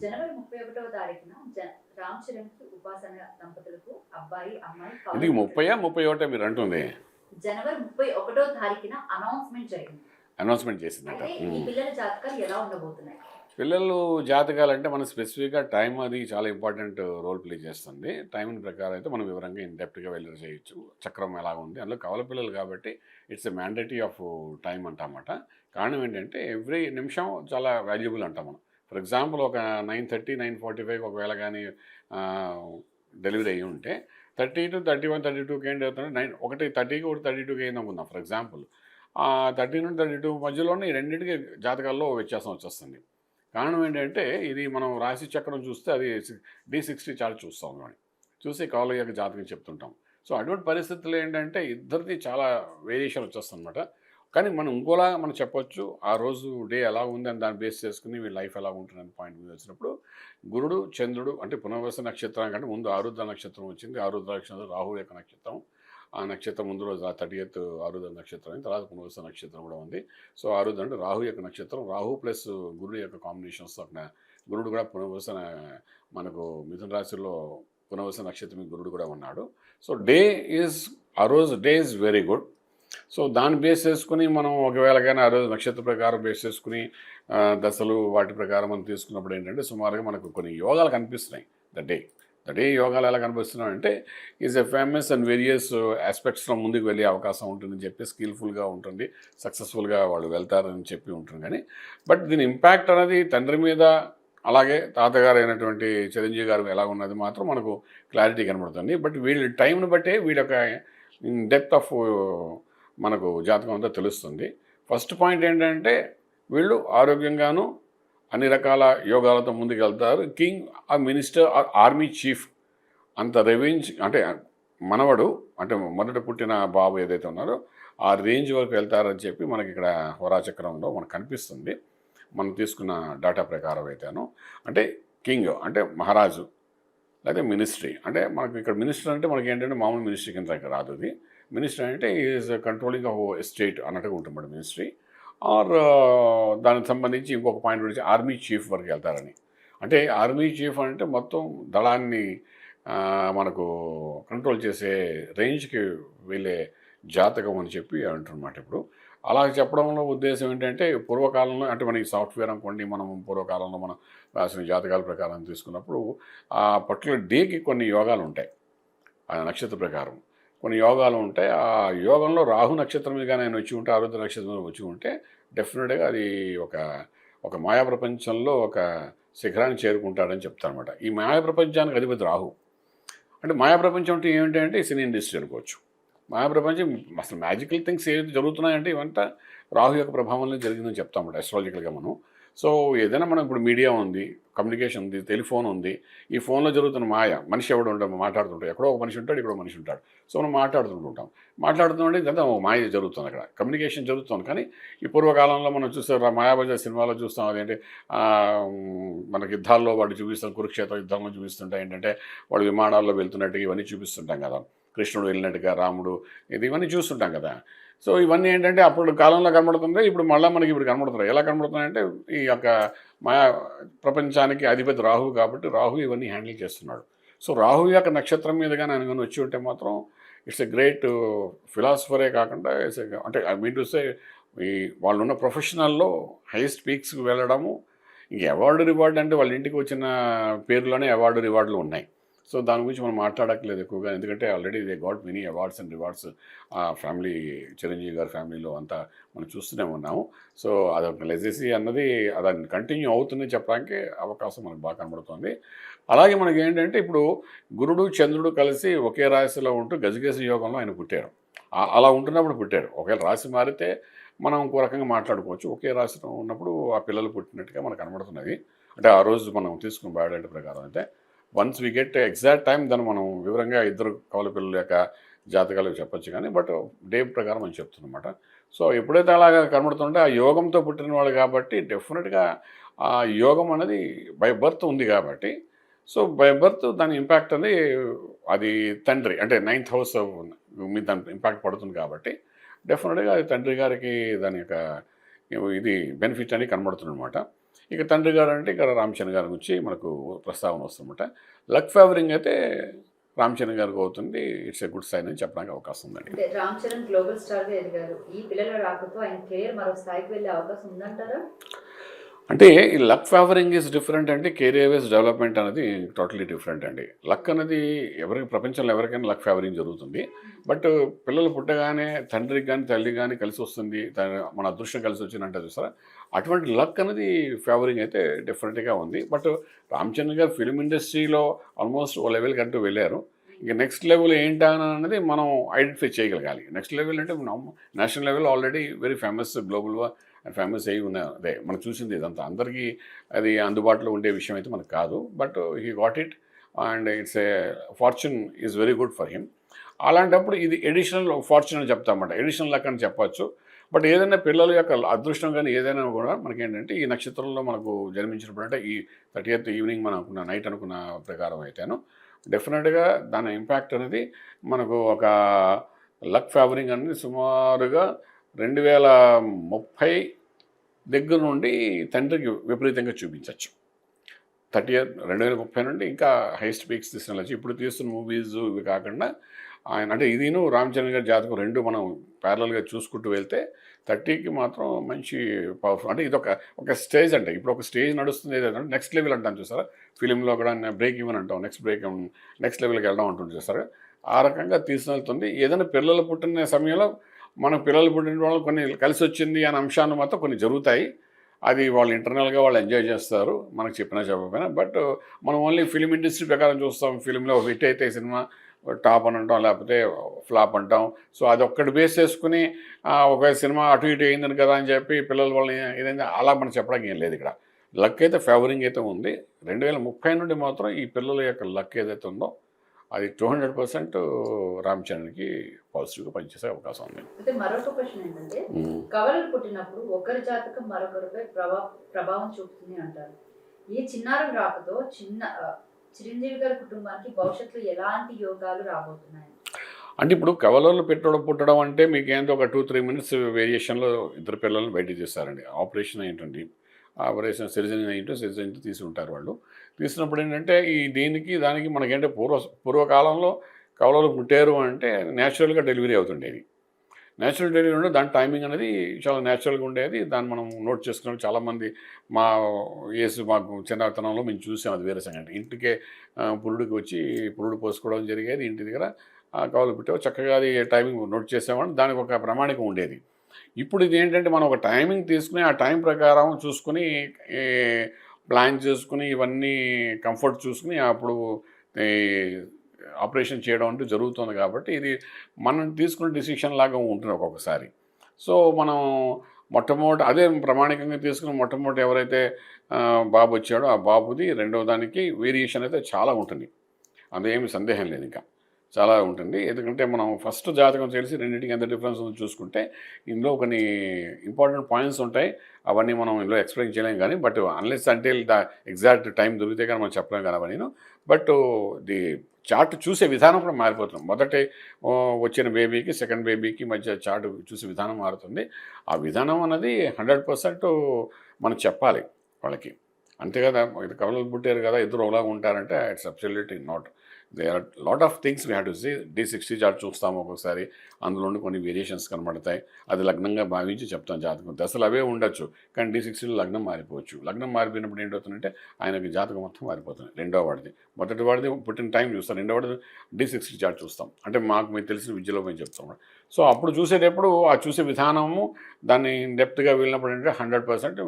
జనవరి 31వ తారీఖున రామ్ చరణ్‌కి ఉపాసన దంపతులకు అబ్బాయి, అమ్మాయి ఇది కౌలుకు 30 31 మీరు అంటుంది జనవరి 31వ తారీఖున అనౌన్స్‌మెంట్ జరిగింది. అనౌన్స్మెంట్ చేసిందట. అయితే ఈ పిల్లల జాతకాలు ఎలా ఉండబోతున్నాయి? పిల్లలు జాతకాలు అంటే మనం స్పెసిఫిక్గా టైం అది చాలా ఇంపార్టెంట్ రోల్ ప్లే చేస్తుంది. టైం ప్రకారం అయితే మనం వివరంగా ఇన్‌డెప్త్‌గా వెళ్లి చేయొచ్చు. చక్రం ఎలా ఉంది అందులో కవల పిల్లలు కాబట్టి it's a mandatory of time అంటామాట. కారణం ఏంటంటే ఎవ్రీ నిమిషం చాలా వాల్యుబుల్ అంటాం మనం. ఫర్ ఎగ్జాంపుల్ ఒక 9:30, 9:45 ఒకవేళ కానీ డెలివరీ అయ్యి ఉంటే 30 to 31, 32కి ఏంటి అవుతుంది ఒకటి 30కి ఒకటి 32కి అయింది అనుకుందాం ఫర్ ఎగ్జాంపుల్. 30 నుండి 32 మధ్యలోనే ఈ రెండింటికి జాతకాల్లో వ్యత్యాసం వచ్చేస్తుంది. కారణం ఏంటంటే ఇది మనం రాశి చక్రం చూస్తే అది D60 చార్ట్ చూస్తాం మనం. చూసి కౌల యొక్క జాతకం చెప్తుంటాం. సో అటువంటి పరిస్థితులు ఏంటంటే ఇద్దరిది చాలా వేరియేషన్ వచ్చేస్తుందన్నమాట. కానీ మనం ఇంకోలా మనం చెప్పొచ్చు ఆ రోజు డే ఎలా ఉంది అని దాన్ని బేస్ చేసుకుని వీళ్ళ లైఫ్ ఎలా ఉంటుందని పాయింట్ మీద వచ్చినప్పుడు గురుడు చంద్రుడు అంటే పునర్వస నక్షత్రం కంటే ముందు ఆరుద్ర నక్షత్రం వచ్చింది. ఆరుద్ర నక్షత్రం రాహు యొక్క నక్షత్రం. ఆ నక్షత్రం ముందు రోజు 30th ఆరుద్ర నక్షత్రం అని తర్వాత పునర్వస నక్షత్రం కూడా ఉంది. సో ఆరుద్ర అంటే రాహు యొక్క నక్షత్రం. రాహు ప్లస్ గురుడు యొక్క కాంబినేషన్స్ అక్కడ గురుడు కూడా పునర్వస మనకు మిథున రాశిలో పునర్వస నక్షత్రం గురుడు కూడా ఉన్నాడు. సో డే ఈజ్ ఆ రోజు day is very good. So దాన్ని బేస్ చేసుకుని మనం ఒకవేళ కానీ ఆ రోజు నక్షత్ర ప్రకారం బేస్ చేసుకుని దశలు వాటి ప్రకారం మనం తీసుకున్నప్పుడు ఏంటంటే సుమారుగా మనకు కొన్ని యోగాలు కనిపిస్తున్నాయి. ద డే యోగాలు ఎలా కనిపిస్తున్నాయి అంటే is a famous and various ఆస్పెక్ట్స్లో ముందుకు వెళ్ళే అవకాశం ఉంటుందని చెప్పి స్కిల్ఫుల్గా ఉంటుంది, సక్సెస్ఫుల్గా వాళ్ళు వెళ్తారని చెప్పి ఉంటుంది. కానీ బట్ దీని ఇంపాక్ట్ అనేది తండ్రి మీద అలాగే తాతగారు అయినటువంటి చిరంజీవి గారు ఎలా ఉన్నది మాత్రం మనకు క్లారిటీ కనబడుతుంది. బట్ వీళ్ళ టైంని బట్టే వీళ్ళ యొక్క డెప్త్ ఆఫ్ మనకు జాతకం అంతా తెలుస్తుంది. ఫస్ట్ పాయింట్ ఏంటంటే వీళ్ళు ఆరోగ్యంగాను అన్ని రకాల యోగాలతో ముందుకు వెళ్తారు. కింగ్ ఆ మినిస్టర్ ఆర్మీ చీఫ్ అంత రేంజ్ అంటే మనవడు అంటే మొదట పుట్టిన బాబు ఏదైతే ఉన్నారో ఆ రేంజ్ వరకు వెళ్తారని చెప్పి మనకి ఇక్కడ హోరాచక్రంలో మనకు కనిపిస్తుంది. మనం తీసుకున్న డేటా ప్రకారం అయితేను అంటే కింగ్ అంటే మహారాజు లేదా మినిస్ట్రీ అంటే మనకు ఇక్కడ మినిస్టర్ అంటే మనకి ఏంటంటే మామూలు మినిస్ట్రీ కింద రాదు. అది మినిస్టర్ అంటే ఈజ్ కంట్రోలింగ్ ఆఫ్ స్టేట్ అన్నట్టుగా ఉంటుంది మినిస్ట్రీ. ఆర్ దానికి సంబంధించి ఇంకొక పాయింట్ గురించి ఆర్మీ చీఫ్ వరకు వెళ్తారని. అంటే ఆర్మీ చీఫ్ అంటే మొత్తం దళాన్ని మనకు కంట్రోల్ చేసే రేంజ్కి వెళ్ళే జాతకం అని చెప్పి అంటున్నమాట. ఇప్పుడు అలా చెప్పడంలో ఉద్దేశం ఏంటంటే పూర్వకాలంలో అంటే మనకి సాఫ్ట్వేర్ అనుకోండి మనం పూర్వకాలంలో మనం రాసిన జాతకాల ప్రకారం తీసుకున్నప్పుడు ఆ పర్టికులర్ డేకి కొన్ని యోగాలు ఉంటాయి. ఆ నక్షత్ర ప్రకారం కొన్ని యోగాలు ఉంటాయి. ఆ యోగంలో రాహు నక్షత్రం మీద కానీ ఆయన వచ్చి ఉంటే ఆరుద్ర నక్షత్రం మీద వచ్చి ఉంటే డెఫినెట్గా అది ఒక మాయా ప్రపంచంలో ఒక శిఖరాన్ని చేరుకుంటాడని చెప్తారనమాట. ఈ మాయా ప్రపంచానికి అధిపతి రాహు. అంటే మాయా ప్రపంచం అంటే ఏమిటంటే సినీ ఇండస్ట్రీ అనుకోవచ్చు. మాయా ప్రపంచం అసలు మ్యాజికల్ థింగ్స్ ఏదైతే జరుగుతున్నాయంటే ఇవంతా రాహు యొక్క ప్రభావంలో జరిగిందని చెప్తామన్నమాట అస్ట్రాలజికల్గా మనం. సో ఏదైనా మనం ఇప్పుడు మీడియా ఉంది, కమ్యూనికేషన్ ఉంది, టెలిఫోన్ ఉంది. ఈ ఫోన్లో జరుగుతున్న మాయ మనిషి ఎవడు ఉంటాం మాట్లాడుతుంటాం, ఎక్కడో ఒక మనిషి ఉంటాడు, ఇక్కడ మనిషి ఉంటాడు. సో మనం మాట్లాడుతుంటే ఇదంతా మాయ జరుగుతుంది, అక్కడ కమ్యూనికేషన్ జరుగుతుంది. కానీ ఈ పూర్వకాలంలో మనం చూస్తే మాయాబజార్ సినిమాలో చూస్తాం. అదేంటి మనకి యుద్ధాల్లో వాడు చూపిస్తాం, కురుక్షేత్ర యుద్ధంలో చూపిస్తుంటాయి ఏంటంటే వాడు విమానాల్లో వెళ్తున్నట్టుగా ఇవన్నీ చూపిస్తుంటాం కదా, కృష్ణుడు వెళ్ళినట్టుగా రాముడు ఇవన్నీ చూస్తుంటాం కదా. సో ఇవన్నీ ఏంటంటే అప్పుడు కాలంలో కనబడుతుంది, ఇప్పుడు మళ్ళీ మనకి ఇప్పుడు కనబడుతున్నాయి. ఎలా కనబడుతున్నాయంటే ఈ యొక్క మాయా ప్రపంచానికి అధిపతి రాహు కాబట్టి రాహు ఇవన్నీ హ్యాండిల్ చేస్తున్నాడు. సో రాహు యొక్క నక్షత్రం మీదుగా నేను వచ్చి ఉంటే మాత్రం ఇట్స్ ఎ గ్రేట్ ఫిలాసఫరే కాకుండా అంటే ఐ మీన్ టు సే ఈ వాళ్ళు ఉన్న ప్రొఫెషనల్లో హైయెస్ట్ పీక్స్కి వెళ్ళడము. ఇంక అవార్డు రివార్డు అంటే వాళ్ళ ఇంటికి వచ్చిన పేరులోనే అవార్డు రివార్డులు ఉన్నాయి. సో దాని గురించి మనం మాట్లాడట్లేదు ఎక్కువగా, ఎందుకంటే already they got many awards and rewards. ఆ ఫ్యామిలీ చిరంజీవి గారి ఫ్యామిలీలో అంతా మనం చూస్తూనే ఉన్నాము. సో అదొక లెజెసీ అన్నది దాన్ని కంటిన్యూ అవుతుందని చెప్పడానికి అవకాశం మనకు బాగా కనబడుతుంది. అలాగే మనకి ఏంటంటే ఇప్పుడు గురుడు చంద్రుడు కలిసి ఒకే రాశిలో ఉంటూ గజగేస యోగంలో ఆయన పుట్టారు. అలా ఉంటున్నప్పుడు పుట్టారు. ఒకవేళ రాశి మారితే మనం ఇంకో రకంగా మాట్లాడుకోవచ్చు. ఒకే రాశిలో ఉన్నప్పుడు ఆ పిల్లలు పుట్టినట్టుగా మనకు కనబడుతున్నది. అంటే ఆ రోజు మనం తీసుకున్న బయోడేటా ప్రకారం అయితే once we get exact time దాన్ని మనం వివరంగా ఇద్దరు కవల పిల్లల యొక్క జాతకాలు చెప్పొచ్చు. కానీ బట్ డే ప్రకారం అని చెప్తున్నమాట. సో ఎప్పుడైతే అలాగా కనబడుతుంటే ఆ యోగంతో పుట్టిన వాళ్ళు కాబట్టి డెఫినెట్గా ఆ యోగం అనేది బై బర్త్ ఉంది కాబట్టి సో బై బర్త్ దాని ఇంపాక్ట్ అనేది అది తండ్రి అంటే 9th హౌస్ మీద దాని ఇంపాక్ట్ పడుతుంది కాబట్టి డెఫినెట్గా అది తండ్రి గారికి దాని యొక్క ఇది బెనిఫిట్ అని కనబడుతుంది అనమాట. ఇక తండ్రి గారు అంటే ఇక్కడ రామ్ చరణ్ గారి గురించి మనకు ప్రస్తావన వస్తుందన్నమాట. లక్ ఫేవరింగ్ అయితే రామ్ చరణ్ గారికి అవుతుంది. ఇట్స్ ఏ గుడ్ సైన్ అని చెప్పడానికి అవకాశం ఉందండి. అంటే రామ్ చరణ్ గ్లోబల్ స్టార్గా ఎదిగారు. ఈ పిల్లల రాకతో ఆయన కెరీర్ మరో స్థాయికి వెళ్ళే అవకాశం ఉందంటారా? అంటే ఈ లక్ ఫేవరింగ్ ఈజ్ డిఫరెంట్ అండి. కెరియర్ వైజ్ డెవలప్మెంట్ అనేది టోటలీ డిఫరెంట్ అండి. లక్ అనేది ఎవరికి ప్రపంచంలో ఎవరికైనా లక్ ఫేవరింగ్ జరుగుతుంది. బట్ పిల్లలు పుట్టగానే తండ్రికి కానీ తల్లి కానీ కలిసి వస్తుంది, మన అదృష్టం కలిసి వచ్చిందంటే చూసారా, అటువంటి లక్ అనేది ఫేవరింగ్ అయితే డిఫరెంట్గా ఉంది. బట్ రామ్ చరణ్ గారు ఫిల్మ్ ఇండస్ట్రీలో ఆల్మోస్ట్ ఓ లెవెల్కి అంటూ వెళ్ళారు. ఇంక నెక్స్ట్ లెవెల్ ఏంటా అనేది మనం ఐడెంటిఫై చేయగలగాలి. నెక్స్ట్ లెవెల్ అంటే national level already very famous, గ్లోబల్గా ఫేమస్ అయ్యి ఉన్న అదే మనం చూసింది. ఇదంతా అందరికీ అది అందుబాటులో ఉండే విషయం అయితే మనకు కాదు. But he got it and it's a fortune is very good for him. అలాంటప్పుడు ఇది ఎడిషనల్ ఫార్చ్యూన్ అని చెప్తామన్నమాట, ఎడిషనల్ లక్ అని చెప్పచ్చు. బట్ ఏదైనా పిల్లల యొక్క అదృష్టం కానీ ఏదైనా కూడా మనకేంటంటే ఈ నక్షత్రంలో మనకు జన్మించినప్పుడు అంటే ఈ 30th ఈవినింగ్ మనం అనుకున్న నైట్ అనుకున్న ప్రకారం అయితేను డెఫినెట్గా దాని ఇంపాక్ట్ అనేది మనకు ఒక లక్ ఫేవరింగ్ అనేది సుమారుగా 2030 దగ్గర నుండి తండ్రికి విపరీతంగా చూపించవచ్చు. 2030 నుండి ఇంకా హైయెస్ట్ పీక్స్ తీసుకెళ్ళచ్చు. ఇప్పుడు తీస్తున్న మూవీస్ ఇవి కాకుండా ఆయన అంటే ఇదిను రామ్ చరణ్ గారి జాతకం రెండు మనం ప్యారలల్గా చూసుకుంటూ వెళ్తే 30కి మాత్రం మంచి పవర్ఫుల్. అంటే ఇది ఒక స్టేజ్ అంటే ఇప్పుడు ఒక స్టేజ్ నడుస్తుంది ఏదంటే నెక్స్ట్ లెవెల్ అంటాం చూసారా, ఫిలింలో కూడా బ్రేక్ ఈవెన్ అంటాం, నెక్స్ట్ లెవెల్కి వెళ్ళడం ఉంటుంది చూసారా, ఆ రకంగా తీసుకెళ్తుంది. ఏదైనా పిల్లలు పుట్టిన సమయంలో మన పిల్లలు పుట్టిన వాళ్ళు కొన్ని కలిసి వచ్చింది అనే అంశాన్ని మాత్రం కొన్ని జరుగుతాయి. అది వాళ్ళు ఇంటర్నల్గా వాళ్ళు ఎంజాయ్ చేస్తారు, మనకు చెప్పినా చెప్పకపోయినా. బట్ మనం ఓన్లీ ఫిలిం ఇండస్ట్రీ ప్రకారం చూస్తాం. ఫిలింలో హిట్ అయితే సినిమా టాప్ అని అంటాం, లేకపోతే ఫ్లాప్ అంటాం. సో అది ఒక్కటి బేస్ చేసుకుని ఒక సినిమా అటు ఇటు అయిందని కదా అని చెప్పి పిల్లల వాళ్ళని ఏదైనా అలా మనం చెప్పడానికి ఏం లేదు. ఇక్కడ లక్ అయితే ఫేవరింగ్ అయితే ఉంది. 2030 నుండి మాత్రం ఈ పిల్లల యొక్క లక్ ఏదైతే ఉందో అది 200% రామ్ చరణ్కి పాజిటివ్గా పనిచేసే అవకాశం ఉంది. అయితే మరొక క్వశ్చన్ ఏంటంటే, కవలలు పుట్టినప్పుడు ఒకరి జాతకం మరొకరిపై ప్రభావం చూపుతుంది అంటారు. ఈ చిన్నారం రాకతో చిరంజీవి గారి కుటుంబానికి భవిష్యత్తులో ఎలాంటి యోగాలు రాబోతున్నాయి? అంటే ఇప్పుడు కవలలు పుట్టడం అంటే మీకు ఏంటో ఒక 2-3 minutes వేరియేషన్లో ఇద్దరు పిల్లల్ని బయటికి చేస్తారండి. ఆపరేషన్ ఏంటండి, ఆపరేషన్ సిరిజన్ తీసి ఉంటారు వాళ్ళు. తీసినప్పుడు ఏంటంటే ఈ దానికి మనకేంటే పూర్వకాలంలో కవలలు పుట్టారు అంటే న్యాచురల్గా డెలివరీ అవుతుండేది. న్యాచురల్ డెలివరీ ఉండే దాని టైమింగ్ అనేది చాలా న్యాచురల్గా ఉండేది. దాన్ని మనం నోట్ చేసుకున్నాం. చాలామంది మాకు చిన్నతనంలో మేము చూసాం. అది వేరే సంగతి. ఇంటికే పురుడికి వచ్చి పురుడు పోసుకోవడం జరిగేది. ఇంటి దగ్గర కవలు పుట్టావు చక్కగా అది టైమింగ్ నోట్ చేసేవాడిని. దానికి ఒక ప్రామాణికం ఉండేది. ఇప్పుడు ఇది ఏంటంటే మనం ఒక టైమింగ్ తీసుకుని ఆ టైం ప్రకారం చూసుకుని ప్లాన్ చేసుకుని ఇవన్నీ కంఫర్ట్ చూసుకుని అప్పుడు ఆపరేషన్ చేయడం అంటూ జరుగుతుంది. కాబట్టి ఇది మనం తీసుకునే డిసిషన్ లాగా ఉంటుంది ఒక్కొక్కసారి. సో మనం మొట్టమొదటి అదే ప్రామాణికంగా తీసుకుని మొట్టమొదటి ఎవరైతే బాబు వచ్చాడో ఆ బాబుది రెండవ దానికి వేరియేషన్ అయితే చాలా ఉంటుంది. అదేమి సందేహం లేదు, ఇంకా చాలా ఉంటుంది. ఎందుకంటే మనం ఫస్ట్ జాతకం తెలిసి రెండింటికి ఎంత డిఫరెన్స్ ఉందో చూసుకుంటే ఇందులో కొన్ని ఇంపార్టెంట్ పాయింట్స్ ఉంటాయి. అవన్నీ మనం ఇందులో ఎక్స్ప్లెయిన్ చేయలేం కానీ, బట్ అన్లెస్ అంటే ఎగ్జాక్ట్ టైం దొరికితే కానీ మనం చెప్పలేం కానీ అవన్నీ. బట్ ది చార్ట్ చూసే విధానం కూడా మారిపోతుంది. మొదటి వచ్చిన బేబీకి సెకండ్ బేబీకి మధ్య చార్ట్ చూసే విధానం మారుతుంది. ఆ విధానం అన్నది 100% మనం చెప్పాలి వాళ్ళకి. అంతే కదా, ఇది కవలలు పుట్టారు కదా ఇద్దరు ఒకలా ఉంటారంటే it's absolutely not. They are lot of things we have to see. D60 chart చూస్తాము ఒక్కొక్కసారి, అందులో కొన్ని వేరియేషన్స్ కనబడతాయి. అది లగ్నంగా భావించి చెప్తాం. జాతకం దశలు అవే ఉండొచ్చు కానీ D60లో లగ్నం మారిపోవచ్చు. లగ్నం మారిపోయినప్పుడు ఏంటవుతుందంటే ఆయనకి జాతకం మొత్తం మారిపోతుంది. రెండో వాడిది మొదటి వాడిది పుట్టిన టైం చూస్తాం, రెండో వాడిది D60 చార్ట్ చూస్తాం. అంటే మీకు తెలిసిన విద్యలో మేము చెప్తాం. సో అప్పుడు చూసేటప్పుడు ఆ చూసే విధానము దాన్ని డెప్త్గా వెళ్ళినప్పుడు అంటే 100%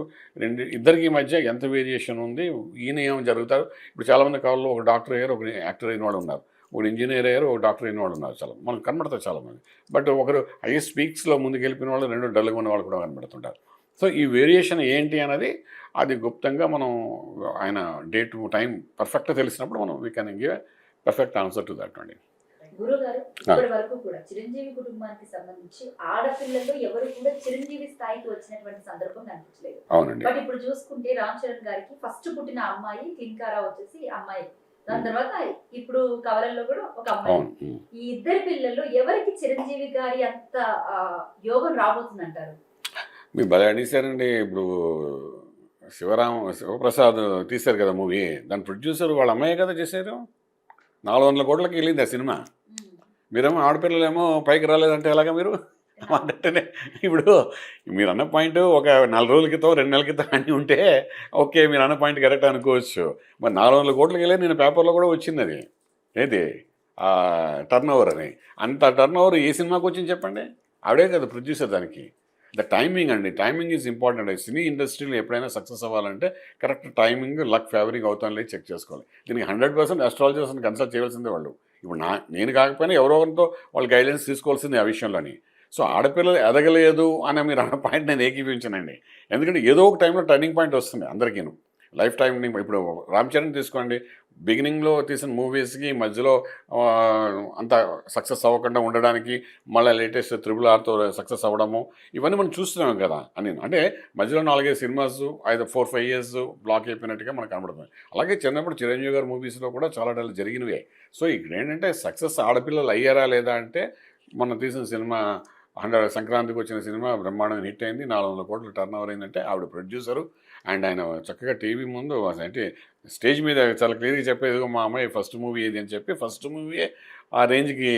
ఇద్దరికి మధ్య ఎంత వేరియేషన్ ఉంది, ఈయన ఏమో జరుగుతారు. ఇప్పుడు చాలామంది కాలంలో ఒక డాక్టర్ అయ్యారు, ఒక యాక్టర్ అయిన వాడు ఉన్నారు, ఒక ఇంజనీర్ అయ్యారు, ఒక డాక్టర్ అయిన వాడు ఉన్నారు. చాలా మనకు కనబడతారు చాలామంది. బట్ ఒకరు హైయెస్ట్ పీక్స్లో ముందుకు వెళ్ళిపోయిన వాళ్ళు, రెండు డల్గా ఉన్న వాళ్ళు కూడా కనబడుతుంటారు. సో ఈ వేరియేషన్ ఏంటి అన్నది అది గుప్తంగా మనం ఆయన డేట్ టైం పర్ఫెక్ట్గా తెలిసినప్పుడు మనం we can give perfect answer to that అండి. గురుగారు, ఇప్పటి వరకు కూడా చిరంజీవి కుటుంబానికి సంబంధించి ఆడపిల్లల్లో ఎవరు కూడా చిరంజీవి స్థాయికి వచ్చినటువంటి సందర్భం కనిపించలేదు. అవునండి. బట్ ఇప్పుడు చూసుకుంటే రామ్ చరణ్ గారికి ఫస్ట్ పుట్టిన అమ్మాయి క్లింకారా వచ్చేసి అమ్మాయి, దాని తర్వాత ఇప్పుడు కవలల్లో కూడా ఒక అమ్మాయి. ఈ ఇద్దరు పిల్లల్లో ఎవరికి చిరంజీవి గారి అంత యోగం రాబోతుందంటారు? మీరు భలే అడిగారండి. ఇప్పుడు శివప్రసాద్ తీశారు కదా మూవీ, దాని ప్రొడ్యూసర్ వాళ్ళ అమ్మాయి కదా చేశారు. 400 కోట్లకి వెళ్ళింది ఆ సినిమా. మీరేమో ఆడపిల్లలేమో పైకి రాలేదంటే ఎలాగా మీరు అంటేనే. ఇప్పుడు మీరు అన్న పాయింట్ ఒక 4 రోజుల క్రితం 2 నెలల క్రితం అని ఉంటే ఓకే, మీరు అన్న పాయింట్ కరెక్ట్ అనుకోవచ్చు. మరి 400 కోట్లకి వెళ్ళి నేను పేపర్లో కూడా వచ్చింది అది, ఏది టర్న్ ఓవర్ అని. అంత టర్న్ ఓవర్ ఏ సినిమాకి వచ్చింది చెప్పండి? ఆవిడే కదా ప్రొడ్యూసర్. దానికి ద టైమింగ్ అండి, టైమింగ్ ఈజ్ ఇంపార్టెంట్. సినీ ఇండస్ట్రీలో ఎప్పుడైనా సక్సెస్ అవ్వాలంటే కరెక్ట్ టైమింగ్, లక్ ఫేవరింగ్ అవుతాను లేదు చెక్ చేసుకోవాలి. దీనికి 100% అస్ట్రాలజర్స్ని కన్సల్ట్ చేయవలసిందే వాళ్ళు. ఇప్పుడు నేను కాకపోయినా ఎవరో ఒకరితో వాళ్ళు గైడెన్స్ తీసుకోవాల్సింది ఆ విషయంలోని. సో ఆడపిల్లలు ఎదగలేదు అనే మీరు అన్న పాయింట్ నేను ఏకీపించానండి. ఎందుకంటే ఏదో ఒక టైంలో టర్నింగ్ పాయింట్ వస్తుంది అందరికీను. లైఫ్ టైంని ఇప్పుడు రామ్ చరణ్ తీసుకోండి, బిగినింగ్లో తీసిన మూవీస్కి మధ్యలో అంత సక్సెస్ అవ్వకుండా ఉండడానికి మళ్ళీ లేటెస్ట్ RRRతో సక్సెస్ అవ్వడము, ఇవన్నీ మనం చూస్తున్నాం కదా అని. అంటే మధ్యలో 4-5 సినిమాస్ 4-5 ఇయర్స్ బ్లాక్ అయిపోయినట్టుగా మనకు కనబడుతుంది. అలాగే చిన్నప్పుడు చిరంజీవి గారి మూవీస్లో కూడా చాలా డల్ జరిగినవే. సో ఇక్కడ ఏంటంటే సక్సెస్ ఆడపిల్లలు అయ్యారా లేదా అంటే, మనం తీసిన సినిమా సంక్రాంతికి వచ్చిన సినిమా బ్రహ్మాండంగా హిట్ అయింది, 400 కోట్లు టర్న్ ఓవర్ అయిందంటే ఆవిడ ప్రొడ్యూసరు. అండ్ ఆయన చక్కగా టీవీ ముందు అంటే స్టేజ్ మీద చాలా క్లియర్గా చెప్పేది, మా అమ్మాయి ఫస్ట్ మూవీ ఏది అని చెప్పి ఫస్ట్ మూవీయే ఆ రేంజ్కి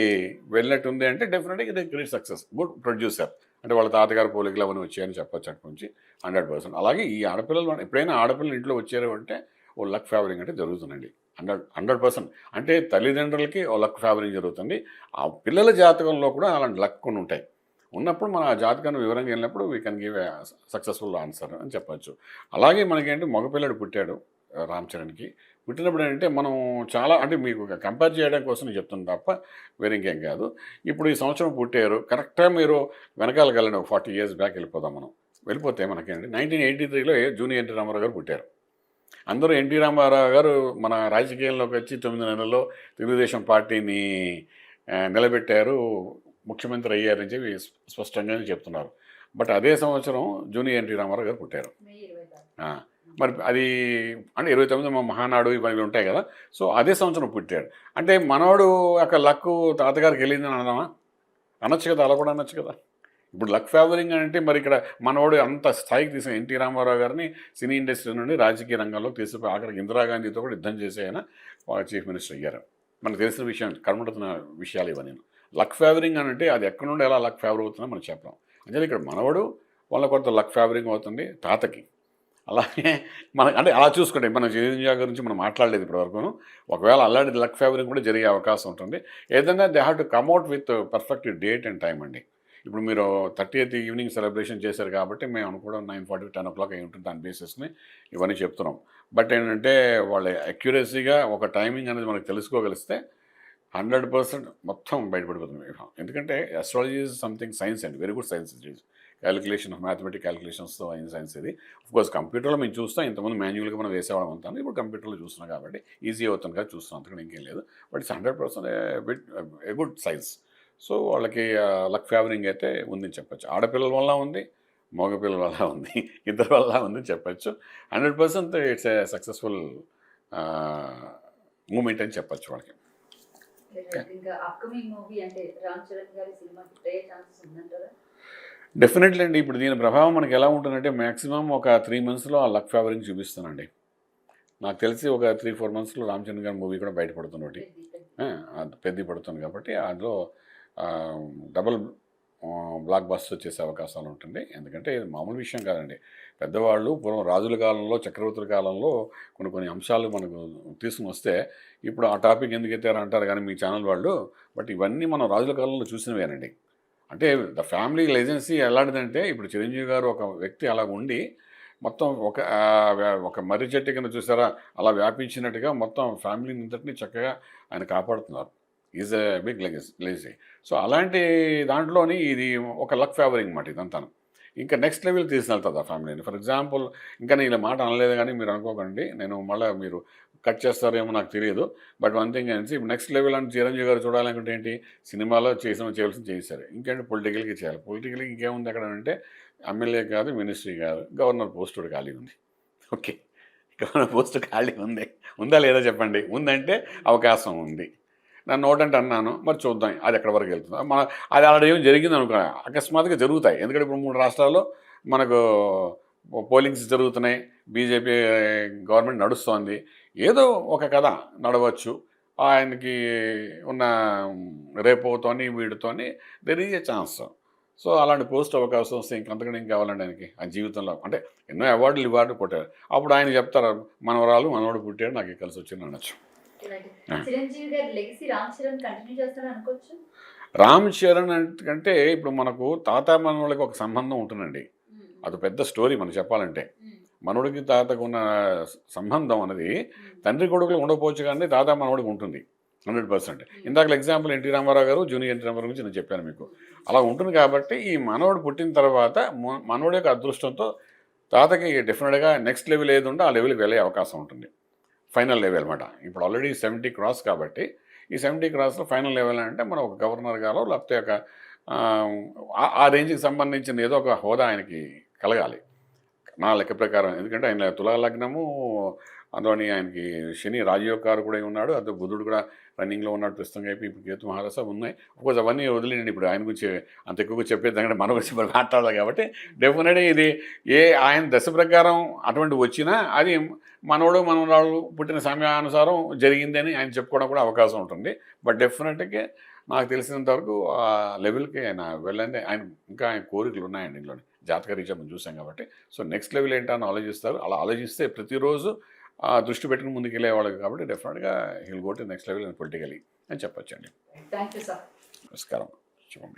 వెళ్ళినట్టు ఉంది అంటే డెఫినెట్గా ఇది గ్రేట్ సక్సెస్, గుడ్ ప్రొడ్యూసర్. అంటే వాళ్ళ తాతగారు పోలికలు అవన్నీ వచ్చాయని చెప్పొచ్చు అటు నుంచి 100%. అలాగే ఈ ఆడపిల్లలు ఎప్పుడైనా ఆడపిల్లలు ఇంట్లో వచ్చారు అంటే ఓ లక్ ఫేవరింగ్ అంటే జరుగుతుందండి. 100%. అంటే తల్లిదండ్రులకి ఓ లక్ ఫేవరింగ్ జరుగుతుంది. ఆ పిల్లల జాతకంలో కూడా అలాంటి లక్ కొన్ని ఉంటాయి. ఉన్నప్పుడు మన ఆ జాతకాన్ని వివరంగా వెళ్ళినప్పుడు we can give a successful answer అని చెప్పచ్చు. అలాగే మనకేంటి మగపిల్లడు పుట్టాడు రామ్ చరణ్కి. పుట్టినప్పుడు ఏంటంటే మనం చాలా అంటే మీకు కంపేర్ చేయడం కోసం నేను చెప్తాను తప్ప వేరే ఇంకేం కాదు. ఇప్పుడు ఈ సంవత్సరం పుట్టారు కరెక్ట్గా మీరు వెనకాలకు వెళ్ళండి, 40 ఇయర్స్ బ్యాక్ వెళ్ళిపోదాం మనం. వెళ్ళిపోతే మనకేంటి 1983లో జూనియర్ ఎన్టీ రామారావు గారు పుట్టారు. అందరూ ఎన్టీ రామారావు గారు మన రాజకీయాల్లోకి వచ్చి 9 నెలల్లో తెలుగుదేశం పార్టీని నిలబెట్టారు, ముఖ్యమంత్రి అయ్యారని చెప్పి స్పష్టంగానే చెప్తున్నారు. బట్ అదే సంవత్సరం జూనియర్ ఎన్టీ రామారావు గారు పుట్టారు. మరి అది అంటే 29 మహానాడు ఇవన్నీ ఉంటాయి కదా. సో అదే సంవత్సరం పుట్టాడు అంటే మనవాడు అక్కడ లక్ తాతగారికి వెళ్ళిందని అనదామా? అనొచ్చు కదా, అలా కూడా అనొచ్చు కదా. ఇప్పుడు లక్ ఫేవరింగ్ అంటే మరి ఇక్కడ మనవాడు అంత స్థాయికి తీసిన ఎన్టీ రామారావు గారిని సినీ ఇండస్ట్రీ నుండి రాజకీయ రంగంలోకి తీసుకుపోయి అక్కడికి ఇందిరాగాంధీతో కూడా యుద్ధం చేసే ఆయన చీఫ్ మినిస్టర్ అయ్యారు. మనకు తెలిసిన విషయం, కనబడుతున్న విషయాలు ఇవన్నీ. లక్ ఫేవరింగ్ అని అంటే అది ఎక్కడి నుండి ఎలా లక్ ఫేవర్ అవుతుందో మనం చెప్పడం. అంటే ఇక్కడ మనవడు వాళ్ళ కొంత లక్ ఫేవరింగ్ అవుతుంది తాతకి. అలాగే మనకు అంటే అలా చూసుకుంటే మన చిరంజీవి గురించి మనం మాట్లాడలేదు ఇప్పటివరకు. ఒకవేళ అలాంటి లక్ ఫేవరింగ్ కూడా జరిగే అవకాశం ఉంటుంది. ఏదైనా they have to come at with perfect date and time అండి. ఇప్పుడు మీరు 30th ఈవినింగ్ సెలబ్రేషన్ చేశారు కాబట్టి మేము అనుకోవడం 9:40, 10 o'clock అయి ఉంటుంది. దాని బేసిస్ని ఇవన్నీ చెప్తున్నాం. బట్ ఏంటంటే వాళ్ళ అక్యురసీగా ఒక టైమింగ్ అనేది మనకు తెలుసుకోగలిస్తే 100% మొత్తం బయటపడిపోతుంది. ఎందుకంటే అస్ట్రాలజీ ఈజ్ సంథింగ్ సైన్స్ అండి, very good science. It is calculation of mathematic క్యాలిక్యులేషన్స్తో అయిన సైన్స్ ఇది. కోర్స్ కంప్యూటర్లో మేము చూస్తాం, ఇంతకుముందు మాన్యువల్గా మనం వేసేవాళ్ళం అంతాను. ఇప్పుడు కంప్యూటర్లో చూస్తున్నాం కాబట్టి ఈజీ అవుతుంది కదా, చూస్తున్నాం, అంతకంటే ఇంకేం లేదు. But it's 100% a good science. So వాళ్ళకి లక్ ఫేవరింగ్ అయితే ఉందని చెప్పచ్చు. ఆడపిల్లల వల్ల ఉంది, మగపిల్లల వల్ల ఉంది, ఇద్దరి వల్ల ఉందని చెప్పచ్చు. 100% ఇట్స్ ఏ సక్సెస్ఫుల్ మూమెంట్ అని చెప్పచ్చు వాళ్ళకి. డెఫినెట్లీ అండి. ఇప్పుడు దీని ప్రభావం మనకి ఎలా ఉంటుందంటే మ్యాక్సిమం ఒక 3 monthsలో ఆ లక్ ఫేవరింగ్ చూపిస్తానండి. నాకు తెలిసి ఒక 3-4 monthsలో రామ్ చరణ్ గారి మూవీ కూడా బయటపడుతుంది ఒకటి, పెద్ద పడుతుంది కాబట్టి అందులో డబుల్ బ్లాక్ బస్టర్ చేసే అవకాశాలు ఉంటుంది. ఎందుకంటే ఇది మామూలు విషయం కాదండి. పెద్దవాళ్ళు పూర్వం రాజుల కాలంలో, చక్రవర్తుల కాలంలో కొన్ని అంశాలు మనకు తీసుకుని వస్తే ఇప్పుడు ఆ టాపిక్ ఎందుకు ఎత్తారు అంటారు కానీ మీ ఛానల్ వాళ్ళు. బట్ ఇవన్నీ మనం రాజుల కాలంలో చూసినవేనండి. అంటే ద ఫ్యామిలీ లెజెన్సీ ఎలాంటిదంటే ఇప్పుడు చిరంజీవి గారు ఒక వ్యక్తి అలా ఉండి మొత్తం ఒక మర్రి చెట్టు కింద చూసారా అలా వ్యాపించినట్టుగా మొత్తం ఫ్యామిలీని ఇంతటిని చక్కగా ఆయన కాపాడుతున్నారు. Is a big legacy. So అలాంటి దాంట్లోని ఇది ఒక లక్ ఫేవరింగ్ మాట ఇదంతాను. ఇంకా నెక్స్ట్ లెవెల్ తీసుకెళ్తుంది ఆ ఫ్యామిలీని. ఫర్ ఎగ్జాంపుల్ ఇంకా నేను ఇలా మాట అనలేదు కానీ మీరు అనుకోకండి, నేను మళ్ళీ మీరు కట్ చేస్తారేమో నాకు తెలియదు. బట్ వన్ థింగ్ అనేసి ఇప్పుడు నెక్స్ట్ లెవెల్ అని చిరంజీవి గారు చూడాలనుకుంటే ఏంటి, సినిమాలో చేయవలసింది చేశారు. ఇంకేంటి పొలిటికల్కి చేయాలి. పొలిటికల్కి ఇంకేముంది అక్కడ అంటే ఎమ్మెల్యే కాదు, మినిస్ట్రీ కాదు, గవర్నర్ పోస్ట్ కూడా ఖాళీ ఉంది. ఓకే, గవర్నర్ పోస్ట్ ఖాళీ ఉంది, ఉందా లేదా చెప్పండి. ఉందంటే అవకాశం ఉంది. నన్ను నోటంటే అన్నాను, మరి చూద్దాం అది ఎక్కడి వరకు వెళ్తుంది. అది ఆల్రెడీ ఏం జరిగింది అనుకో, అకస్మాత్తుగా జరుగుతాయి. ఎందుకంటే ఇప్పుడు 3 రాష్ట్రాల్లో మనకు పోలింగ్స్ జరుగుతున్నాయి, బీజేపీ గవర్నమెంట్ నడుస్తోంది, ఏదో ఒక కథ నడవచ్చు, ఆయనకి ఉన్న రేపోతోని వీడితోని there is a chance. So అలాంటి పోస్ట్ అవకాశం వస్తే ఇంకంతకంటే ఏం కావాలండి ఆయనకి ఆ జీవితంలో. అంటే ఎన్నో అవార్డులు పుట్టారు, అప్పుడు ఆయన చెప్తారు మనవరాలు మనవాడు పుట్టాడు నాకు కలిసి వచ్చింది అనొచ్చు. చిరంజీవి గారి లెగసీ రామ్ చరణ్ కంటిన్యూ చేస్తాడు అనుకోవచ్చు. రామ్ చరణ్ అంటే ఇప్పుడు మనకు తాత మనవడికి ఒక సంబంధం ఉంటుందండి, అది పెద్ద స్టోరీ మనం చెప్పాలంటే. మనవడికి తాతకు ఉన్న సంబంధం అనేది తండ్రి కొడుకులు ఉండకపోవచ్చు కానీ తాత మనవడికి ఉంటుంది 100%. ఇందాక ఎగ్జాంపుల్ ఎన్టీ రామారావు గారు, జూనియర్ ఎన్టీ రామారావు గురించి నేను చెప్పాను మీకు. అలా ఉంటుంది కాబట్టి ఈ మనవడు పుట్టిన తర్వాత మనవడి యొక్క అదృష్టంతో తాతకి డెఫినెట్గా నెక్స్ట్ లెవెల్ ఏది ఉంటే ఆ లెవెల్కి వెళ్ళే అవకాశం ఉంటుంది, ఫైనల్ లెవెల్ అనమాట. ఇప్పుడు ఆల్రెడీ 70 క్రాస్ కాబట్టి ఈ 70 క్రాస్లో ఫైనల్ లెవెల్ అంటే మనం ఒక గవర్నర్ గారో లేకపోతే ఒక ఆ రేంజ్కి సంబంధించిన ఏదో ఒక హోదా ఆయనకి కలగాలి నా లెక్క ప్రకారం. ఎందుకంటే ఆయన తులా లగ్నము, అందులోని ఆయనకి శని రాజయోగారు కూడా ఉన్నాడు, అది బుధుడు కూడా రన్నింగ్లో ఉన్నాడు ప్రస్తుతం. అయిపోయి ఇప్పుడు కేతు మహారాజ ఉన్నాయి. అఫ్కోర్స్ అవన్నీ వదిలేండి, ఇప్పుడు ఆయన గురించి అంత ఎక్కువగా చెప్పేది ఎందుకంటే మన గురించి మనం మాట్లాడాలి కాబట్టి. డెఫినెట్గా ఇది ఆయన దశ ప్రకారం అటువంటి వచ్చినా అది మనవడు మనవరాళ్ళు పుట్టిన సమయానుసారం జరిగిందని ఆయన చెప్పుకోవడం కూడా అవకాశం ఉంటుంది. బట్ డెఫినెట్గా నాకు తెలిసినంత వరకు ఆ లెవెల్కి ఆయన వెళ్ళండి. ఇంకా ఆయన కోరికలు ఉన్నాయండి ఇందులోని, జాతక రీత్యా మనం చూసాం కాబట్టి. సో నెక్స్ట్ లెవెల్ ఏంటని ఆలోచిస్తారు. అలా ఆలోచిస్తే ప్రతిరోజు దృష్టి పెట్టుకుని ముందుకు వెళ్ళేవాళ్ళు కాబట్టి డెఫినెట్గా he'll go to next level politically అని చెప్పొచ్చండి. Thank you sir. నమస్కారం. శుభం.